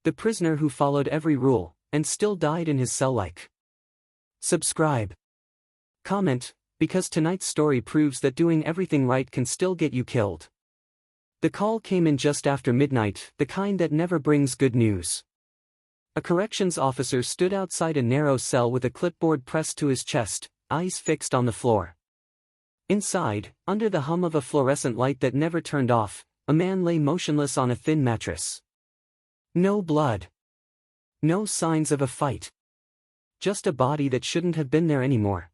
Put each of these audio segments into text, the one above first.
The prisoner who followed every rule, and still died in his cell. Like, subscribe, comment, because tonight's story proves that doing everything right can still get you killed. The call came in just after midnight, the kind that never brings good news. A corrections officer stood outside a narrow cell with a clipboard pressed to his chest, eyes fixed on the floor. Inside, under the hum of a fluorescent light that never turned off, a man lay motionless on a thin mattress. No blood. No signs of a fight. Just a body that shouldn't have been there anymore.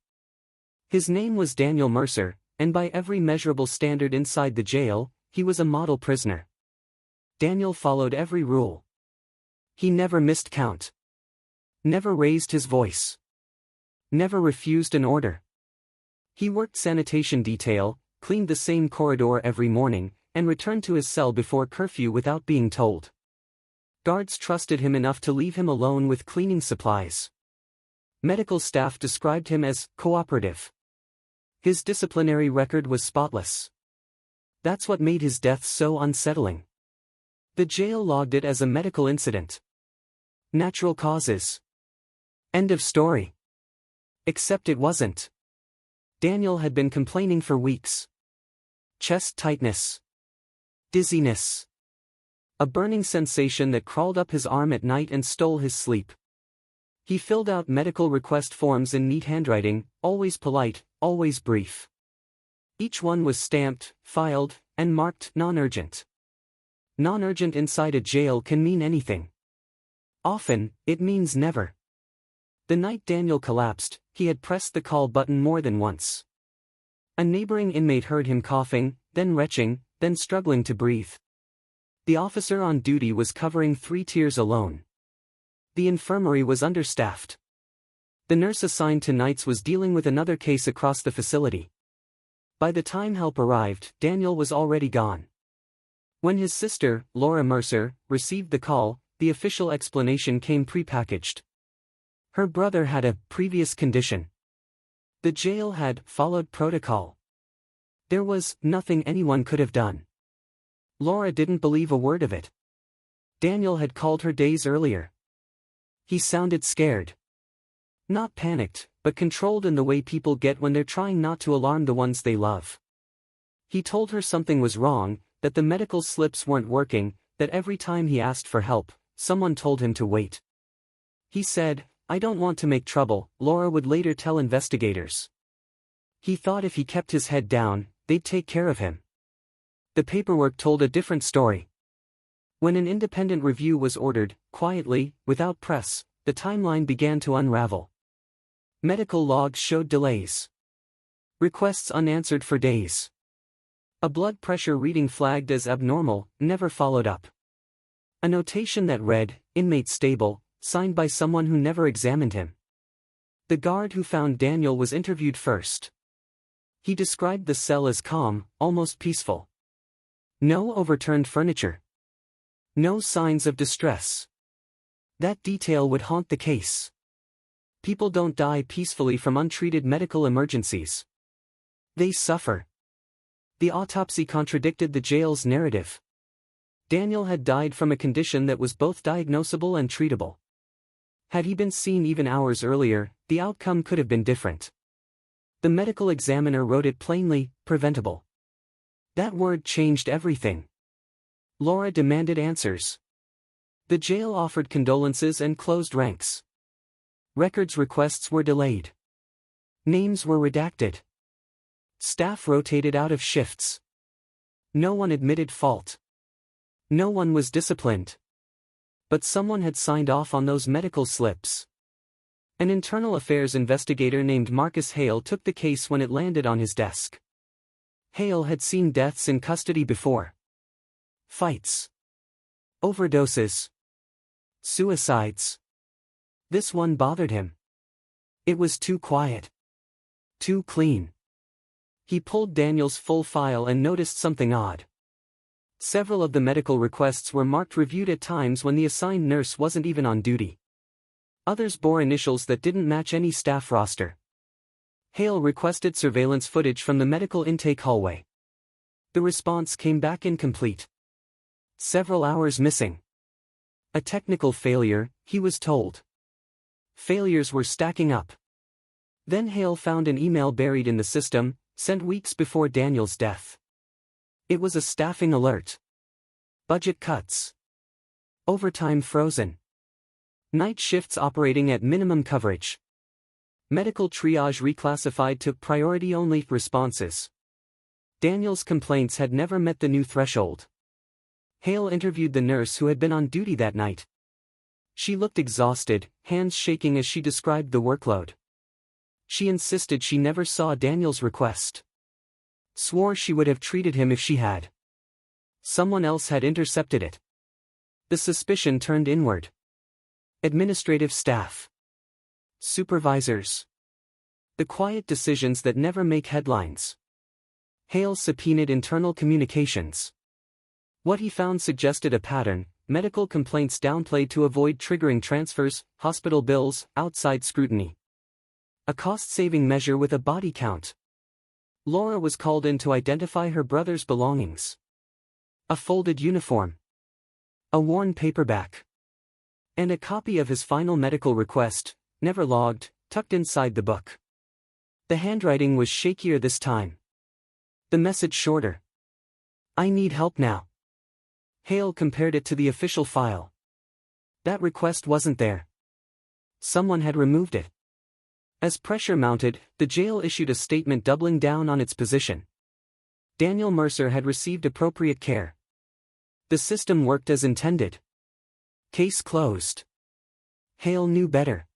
His name was Daniel Mercer, and by every measurable standard inside the jail, he was a model prisoner. Daniel followed every rule. He never missed count. Never raised his voice. Never refused an order. He worked sanitation detail, cleaned the same corridor every morning, and returned to his cell before curfew without being told. Guards trusted him enough to leave him alone with cleaning supplies. Medical staff described him as cooperative. His disciplinary record was spotless. That's what made his death so unsettling. The jail logged it as a medical incident. Natural causes. End of story. Except it wasn't. Daniel had been complaining for weeks. Chest tightness. Dizziness. A burning sensation that crawled up his arm at night and stole his sleep. He filled out medical request forms in neat handwriting, always polite, always brief. Each one was stamped, filed, and marked non-urgent. Non-urgent inside a jail can mean anything. Often, it means never. The night Daniel collapsed, he had pressed the call button more than once. A neighboring inmate heard him coughing, then retching, then struggling to breathe. The officer on duty was covering 3 tiers alone. The infirmary was understaffed. The nurse assigned to nights was dealing with another case across the facility. By the time help arrived, Daniel was already gone. When his sister, Laura Mercer, received the call, the official explanation came prepackaged. Her brother had a previous condition. The jail had followed protocol. There was nothing anyone could have done. Laura didn't believe a word of it. Daniel had called her days earlier. He sounded scared. Not panicked, but controlled in the way people get when they're trying not to alarm the ones they love. He told her something was wrong, that the medical slips weren't working, that every time he asked for help, someone told him to wait. He said, "I don't want to make trouble," Laura would later tell investigators. He thought if he kept his head down, they'd take care of him. The paperwork told a different story. When an independent review was ordered, quietly, without press, the timeline began to unravel. Medical logs showed delays. Requests unanswered for days. A blood pressure reading flagged as abnormal, never followed up. A notation that read, "Inmate stable," signed by someone who never examined him. The guard who found Daniel was interviewed first. He described the cell as calm, almost peaceful. No overturned furniture. No signs of distress. That detail would haunt the case. People don't die peacefully from untreated medical emergencies. They suffer. The autopsy contradicted the jail's narrative. Daniel had died from a condition that was both diagnosable and treatable. Had he been seen even hours earlier, the outcome could have been different. The medical examiner wrote it plainly, preventable. That word changed everything. Laura demanded answers. The jail offered condolences and closed ranks. Records requests were delayed. Names were redacted. Staff rotated out of shifts. No one admitted fault. No one was disciplined. But someone had signed off on those medical slips. An internal affairs investigator named Marcus Hale took the case when it landed on his desk. Hale had seen deaths in custody before. Fights. Overdoses. Suicides. This one bothered him. It was too quiet. Too clean. He pulled Daniel's full file and noticed something odd. Several of the medical requests were marked reviewed at times when the assigned nurse wasn't even on duty. Others bore initials that didn't match any staff roster. Hale requested surveillance footage from the medical intake hallway. The response came back incomplete. Several hours missing. A technical failure, he was told. Failures were stacking up. Then Hale found an email buried in the system, sent weeks before Daniel's death. It was a staffing alert. Budget cuts. Overtime frozen. Night shifts operating at minimum coverage. Medical triage reclassified to priority-only responses. Daniel's complaints had never met the new threshold. Hale interviewed the nurse who had been on duty that night. She looked exhausted, hands shaking as she described the workload. She insisted she never saw Daniel's request. Swore she would have treated him if she had. Someone else had intercepted it. The suspicion turned inward. Administrative staff. Supervisors. The quiet decisions that never make headlines. Hale subpoenaed internal communications. What he found suggested a pattern: medical complaints downplayed to avoid triggering transfers, hospital bills, outside scrutiny. A cost-saving measure with a body count. Laura was called in to identify her brother's belongings. A folded uniform. A worn paperback. And a copy of his final medical request, never logged, tucked inside the book. The handwriting was shakier this time. The message shorter. I need help now. Hale compared it to the official file. That request wasn't there. Someone had removed it. As pressure mounted, the jail issued a statement doubling down on its position. Daniel Mercer had received appropriate care. The system worked as intended. Case closed. Hale knew better.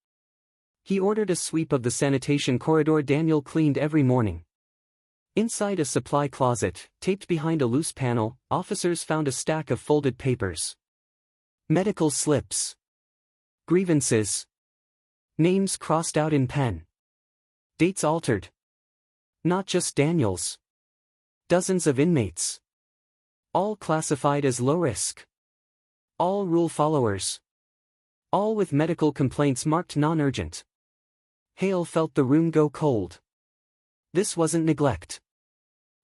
He ordered a sweep of the sanitation corridor Daniel cleaned every morning. Inside a supply closet, taped behind a loose panel, officers found a stack of folded papers. Medical slips. Grievances. Names crossed out in pen. Dates altered. Not just Daniel's. Dozens of inmates. All classified as low risk. All rule followers. All with medical complaints marked non-urgent. Hale felt the room go cold. This wasn't neglect.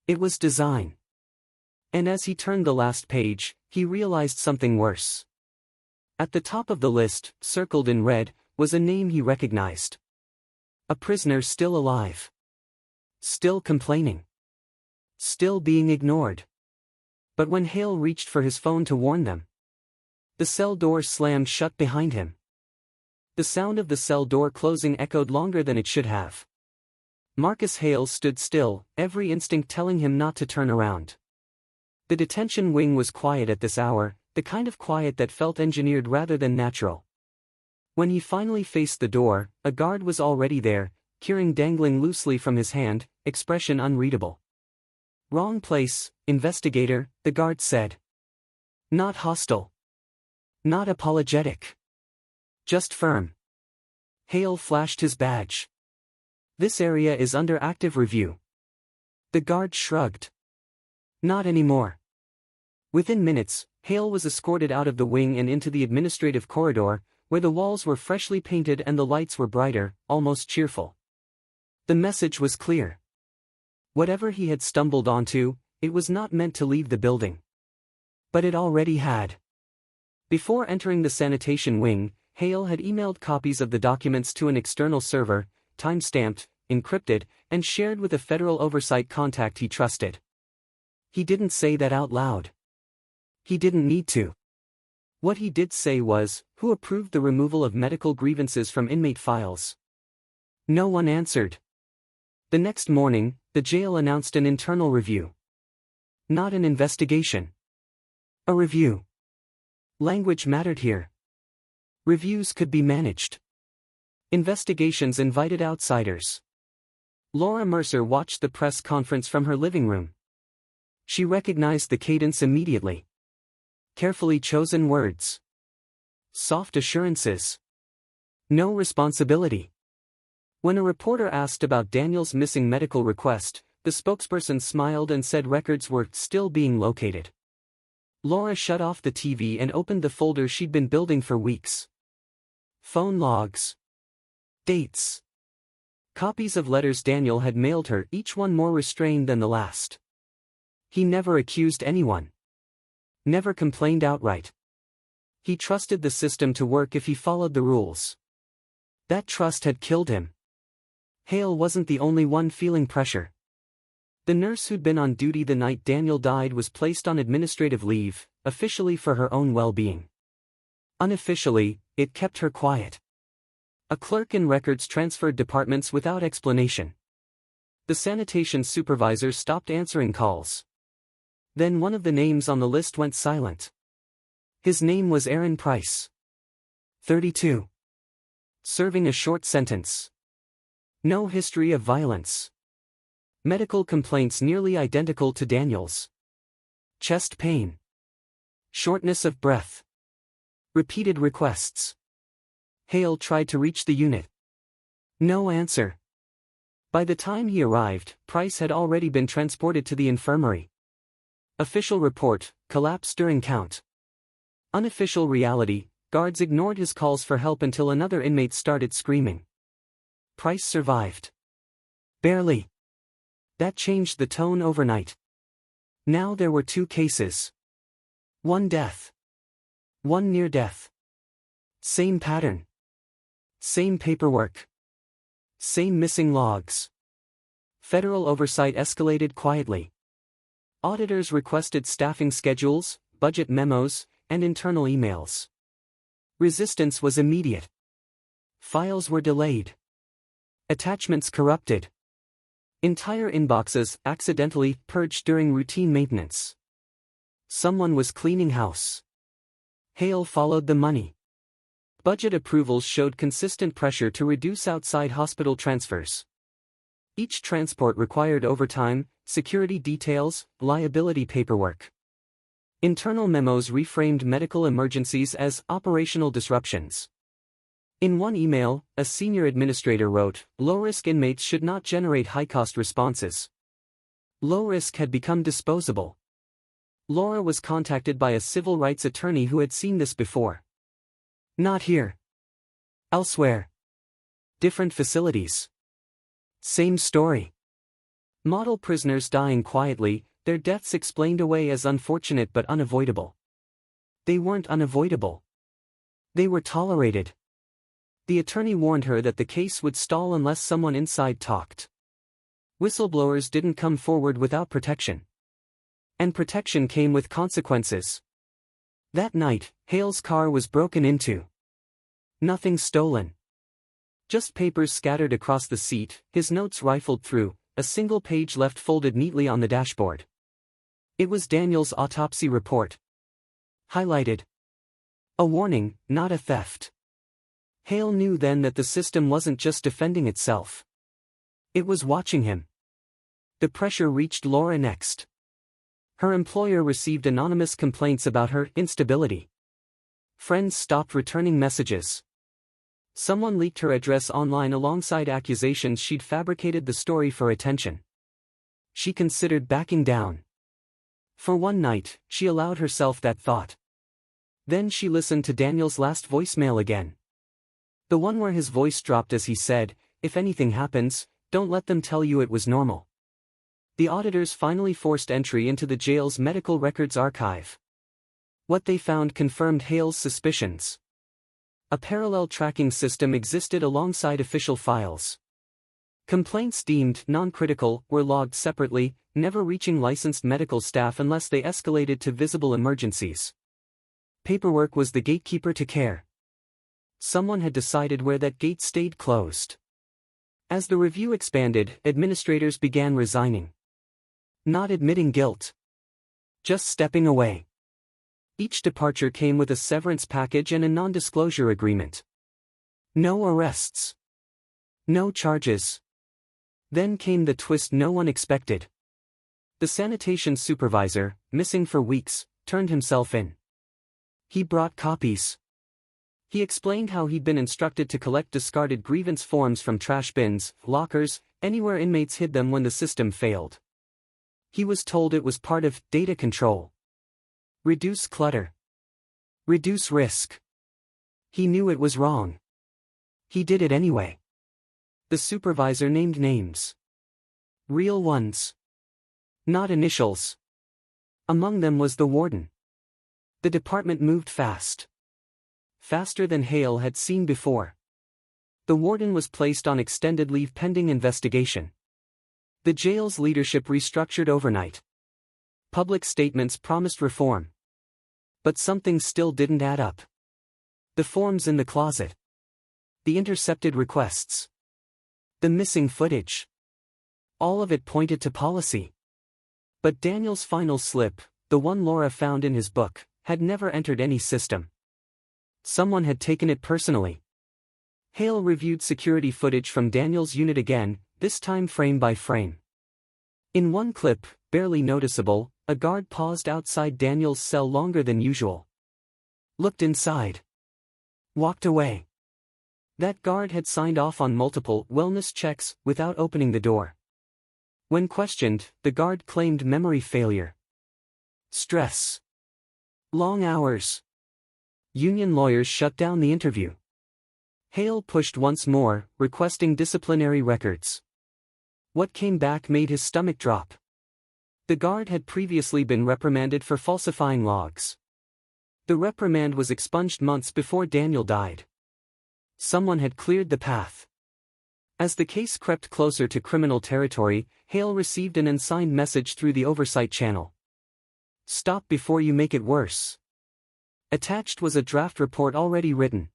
It was design. And as he turned the last page, he realized something worse. At the top of the list, circled in red, was a name he recognized. A prisoner still alive. Still complaining. Still being ignored. But when Hale reached for his phone to warn them, the cell door slammed shut behind him. The sound of the cell door closing echoed longer than it should have. Marcus Hale stood still, every instinct telling him not to turn around. The detention wing was quiet at this hour, the kind of quiet that felt engineered rather than natural. When he finally faced the door, a guard was already there, keyring dangling loosely from his hand, expression unreadable. Wrong place, investigator, the guard said. Not hostile. Not apologetic. Just firm. Hale flashed his badge. This area is under active review. The guard shrugged. Not anymore. Within minutes, Hale was escorted out of the wing and into the administrative corridor, where the walls were freshly painted and the lights were brighter, almost cheerful. The message was clear. Whatever he had stumbled onto, it was not meant to leave the building. But it already had. Before entering the sanitation wing, Hale had emailed copies of the documents to an external server, time-stamped, encrypted, and shared with a federal oversight contact he trusted. He didn't say that out loud. He didn't need to. What he did say was, who approved the removal of medical grievances from inmate files? No one answered. The next morning, the jail announced an internal review. Not an investigation. A review. Language mattered here. Reviews could be managed. Investigations invited outsiders. Laura Mercer watched the press conference from her living room. She recognized the cadence immediately. Carefully chosen words. Soft assurances. No responsibility. When a reporter asked about Daniel's missing medical request, the spokesperson smiled and said records were still being located. Laura shut off the TV and opened the folder she'd been building for weeks. Phone logs. Dates. Copies of letters Daniel had mailed her, each one more restrained than the last. He never accused anyone. Never complained outright. He trusted the system to work if he followed the rules. That trust had killed him. Hale wasn't the only one feeling pressure. The nurse who'd been on duty the night Daniel died was placed on administrative leave, officially for her own well-being. Unofficially, it kept her quiet. A clerk in records transferred departments without explanation. The sanitation supervisor stopped answering calls. Then one of the names on the list went silent. His name was Aaron Price. 32. Serving a short sentence. No history of violence. Medical complaints nearly identical to Daniel's. Chest pain. Shortness of breath. Repeated requests. Hale tried to reach the unit. No answer. By the time he arrived, Price had already been transported to the infirmary. Official report, collapse during count. Unofficial reality, guards ignored his calls for help until another inmate started screaming. Price survived. Barely. That changed the tone overnight. Now there were 2 cases. 1 death. 1 near death. Same pattern. Same paperwork. Same missing logs. Federal oversight escalated quietly. Auditors requested staffing schedules, budget memos, and internal emails. Resistance was immediate. Files were delayed. Attachments corrupted. Entire inboxes accidentally purged during routine maintenance. Someone was cleaning house. Hale followed the money. Budget approvals showed consistent pressure to reduce outside hospital transfers. Each transport required overtime, security details, liability paperwork. Internal memos reframed medical emergencies as operational disruptions. In one email, a senior administrator wrote, "Low-risk inmates should not generate high-cost responses." Low risk had become disposable. Laura was contacted by a civil rights attorney who had seen this before. Not here. Elsewhere. Different facilities. Same story. Model prisoners dying quietly, their deaths explained away as unfortunate but unavoidable. They weren't unavoidable. They were tolerated. The attorney warned her that the case would stall unless someone inside talked. Whistleblowers didn't come forward without protection. And protection came with consequences. That night, Hale's car was broken into. Nothing stolen. Just papers scattered across the seat, his notes rifled through, a single page left folded neatly on the dashboard. It was Daniel's autopsy report. Highlighted. A warning, not a theft. Hale knew then that the system wasn't just defending itself. It was watching him. The pressure reached Laura next. Her employer received anonymous complaints about her instability. Friends stopped returning messages. Someone leaked her address online alongside accusations she'd fabricated the story for attention. She considered backing down. For one night, she allowed herself that thought. Then she listened to Daniel's last voicemail again. The one where his voice dropped as he said, "If anything happens, don't let them tell you it was normal." The auditors finally forced entry into the jail's medical records archive. What they found confirmed Hale's suspicions. A parallel tracking system existed alongside official files. Complaints deemed non-critical were logged separately, never reaching licensed medical staff unless they escalated to visible emergencies. Paperwork was the gatekeeper to care. Someone had decided where that gate stayed closed. As the review expanded, administrators began resigning. Not admitting guilt. Just stepping away. Each departure came with a severance package and a non-disclosure agreement. No arrests. No charges. Then came the twist no one expected. The sanitation supervisor, missing for weeks, turned himself in. He brought copies. He explained how he'd been instructed to collect discarded grievance forms from trash bins, lockers, anywhere inmates hid them when the system failed. He was told it was part of data control. Reduce clutter. Reduce risk. He knew it was wrong. He did it anyway. The supervisor named names. Real ones. Not initials. Among them was the warden. The department moved fast. faster than Hale had seen before. The warden was placed on extended leave pending investigation. The jail's leadership restructured overnight. Public statements promised reform. But something still didn't add up. The forms in the closet. The intercepted requests. The missing footage. All of it pointed to policy. But Daniel's final slip, the one Laura found in his book, had never entered any system. Someone had taken it personally. Hale reviewed security footage from Daniel's unit again, this time frame by frame. In one clip, barely noticeable, a guard paused outside Daniel's cell longer than usual. Looked inside. Walked away. That guard had signed off on multiple wellness checks without opening the door. When questioned, the guard claimed memory failure. Stress. Long hours. Union lawyers shut down the interview. Hale pushed once more, requesting disciplinary records. What came back made his stomach drop. The guard had previously been reprimanded for falsifying logs. The reprimand was expunged months before Daniel died. Someone had cleared the path. As the case crept closer to criminal territory, Hale received an unsigned message through the oversight channel. Stop before you make it worse. Attached was a draft report already written.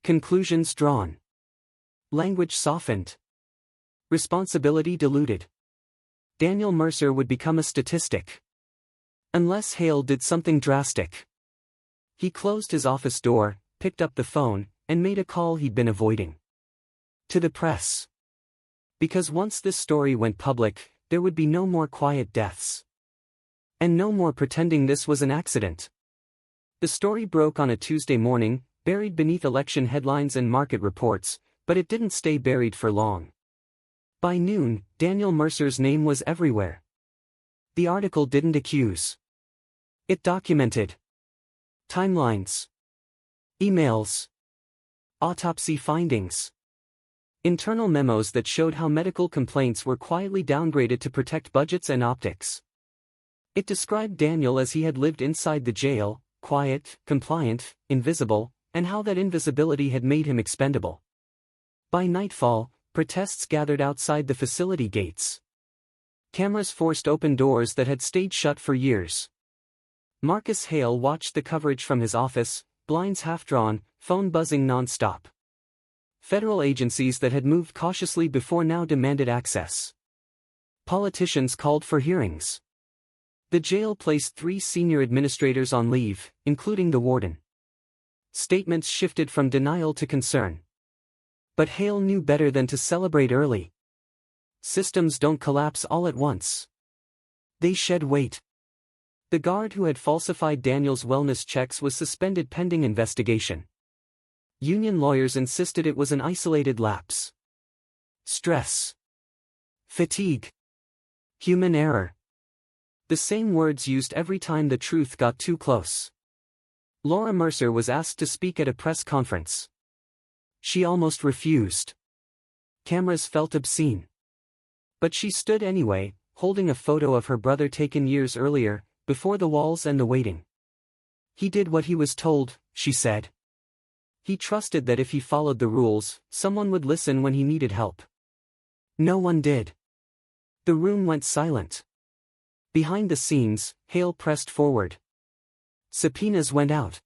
Conclusions drawn. Language softened. Responsibility diluted. Daniel Mercer would become a statistic. Unless Hale did something drastic. He closed his office door, picked up the phone, and made a call he'd been avoiding. To the press. Because once this story went public, there would be no more quiet deaths. And no more pretending this was an accident. The story broke on a Tuesday morning, buried beneath election headlines and market reports, but it didn't stay buried for long. By noon, Daniel Mercer's name was everywhere. The article didn't accuse. It documented. Timelines. Emails. Autopsy findings. Internal memos that showed how medical complaints were quietly downgraded to protect budgets and optics. It described Daniel as he had lived inside the jail, quiet, compliant, invisible, and how that invisibility had made him expendable. By nightfall, protests gathered outside the facility gates. Cameras forced open doors that had stayed shut for years. Marcus Hale watched the coverage from his office, blinds half-drawn, phone buzzing non-stop. Federal agencies that had moved cautiously before now demanded access. Politicians called for hearings. The jail placed 3 senior administrators on leave, including the warden. Statements shifted from denial to concern. But Hale knew better than to celebrate early. Systems don't collapse all at once. They shed weight. The guard who had falsified Daniel's wellness checks was suspended pending investigation. Union lawyers insisted it was an isolated lapse. Stress. Fatigue. Human error. The same words used every time the truth got too close. Laura Mercer was asked to speak at a press conference. She almost refused. Cameras felt obscene. But she stood anyway, holding a photo of her brother taken years earlier, before the walls and the waiting. He did what he was told, she said. He trusted that if he followed the rules, someone would listen when he needed help. No one did. The room went silent. Behind the scenes, Hale pressed forward. Subpoenas went out.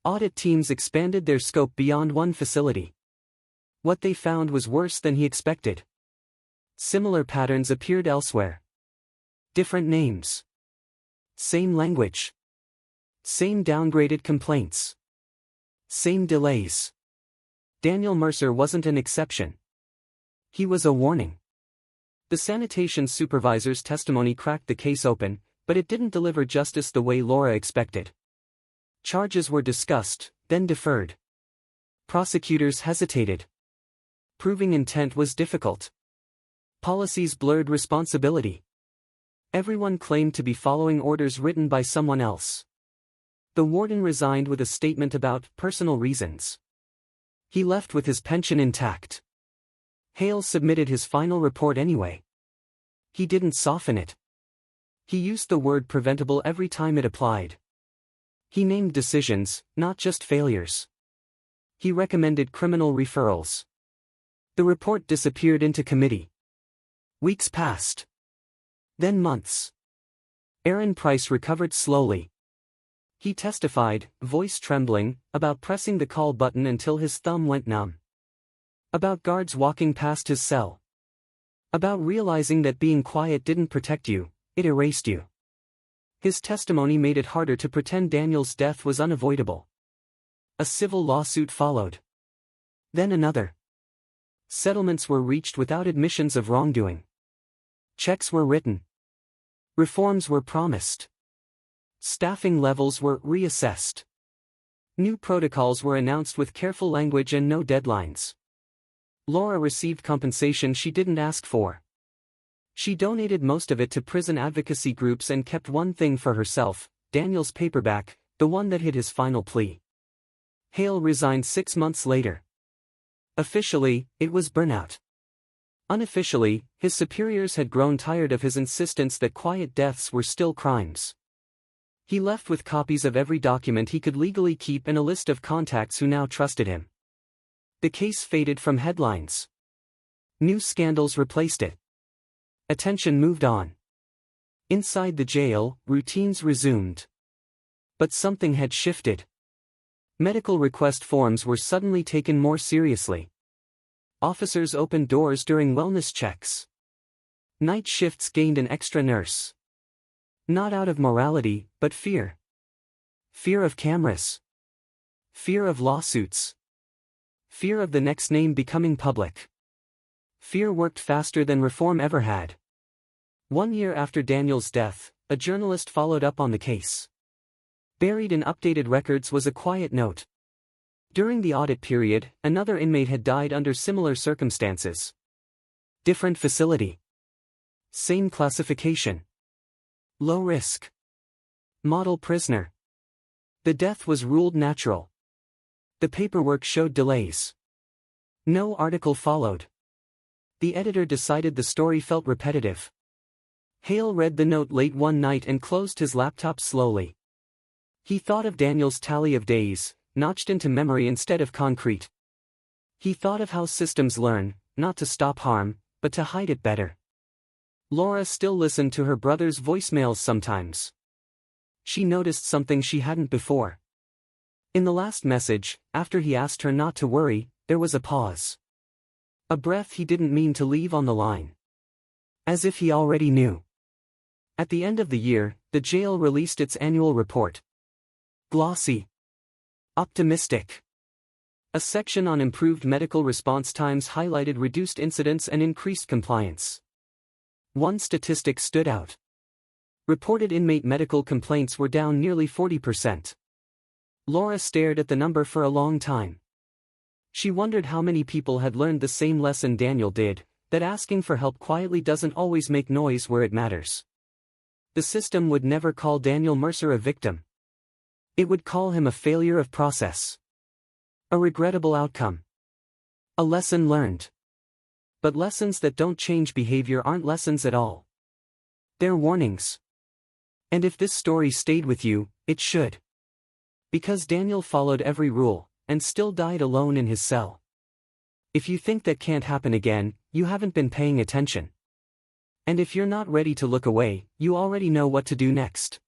Audit teams expanded their scope beyond one facility. What they found was worse than he expected. Similar patterns appeared elsewhere. Different names. Same language. Same downgraded complaints. Same delays. Daniel Mercer wasn't an exception. He was a warning. The sanitation supervisor's testimony cracked the case open, but it didn't deliver justice the way Laura expected. Charges were discussed, then deferred. Prosecutors hesitated. Proving intent was difficult. Policies blurred responsibility. Everyone claimed to be following orders written by someone else. The warden resigned with a statement about personal reasons. He left with his pension intact. Hale submitted his final report anyway. He didn't soften it. He used the word preventable every time it applied. He named decisions, not just failures. He recommended criminal referrals. The report disappeared into committee. Weeks passed. Then months. Aaron Price recovered slowly. He testified, voice trembling, about pressing the call button until his thumb went numb. About guards walking past his cell. About realizing that being quiet didn't protect you, it erased you. His testimony made it harder to pretend Daniel's death was unavoidable. A civil lawsuit followed. Then another. Settlements were reached without admissions of wrongdoing. Checks were written. Reforms were promised. Staffing levels were reassessed. New protocols were announced with careful language and no deadlines. Laura received compensation she didn't ask for. She donated most of it to prison advocacy groups and kept one thing for herself, Daniel's paperback, the one that hid his final plea. Hale resigned 6 months later. Officially, it was burnout. Unofficially, his superiors had grown tired of his insistence that quiet deaths were still crimes. He left with copies of every document he could legally keep and a list of contacts who now trusted him. The case faded from headlines. New scandals replaced it. Attention moved on. Inside the jail, routines resumed. But something had shifted. Medical request forms were suddenly taken more seriously. Officers opened doors during wellness checks. Night shifts gained an extra nurse. Not out of morality, but fear. Fear of cameras. Fear of lawsuits. Fear of the next name becoming public. Fear worked faster than reform ever had. 1 year after Daniel's death, a journalist followed up on the case. Buried in updated records was a quiet note. During the audit period, another inmate had died under similar circumstances. Different facility. Same classification. Low risk. Model prisoner. The death was ruled natural. The paperwork showed delays. No article followed. The editor decided the story felt repetitive. Hale read the note late one night and closed his laptop slowly. He thought of Daniel's tally of days, notched into memory instead of concrete. He thought of how systems learn, not to stop harm, but to hide it better. Laura still listened to her brother's voicemails sometimes. She noticed something she hadn't before. In the last message, after he asked her not to worry, there was a pause. A breath he didn't mean to leave on the line. As if he already knew. At the end of the year, the jail released its annual report. Glossy. Optimistic. A section on improved medical response times highlighted reduced incidents and increased compliance. One statistic stood out. Reported inmate medical complaints were down nearly 40%. Laura stared at the number for a long time. She wondered how many people had learned the same lesson Daniel did, that asking for help quietly doesn't always make noise where it matters. The system would never call Daniel Mercer a victim. It would call him a failure of process. A regrettable outcome. A lesson learned. But lessons that don't change behavior aren't lessons at all. They're warnings. And if this story stayed with you, it should. Because Daniel followed every rule, and still died alone in his cell. If you think that can't happen again, you haven't been paying attention. And if you're not ready to look away, you already know what to do next.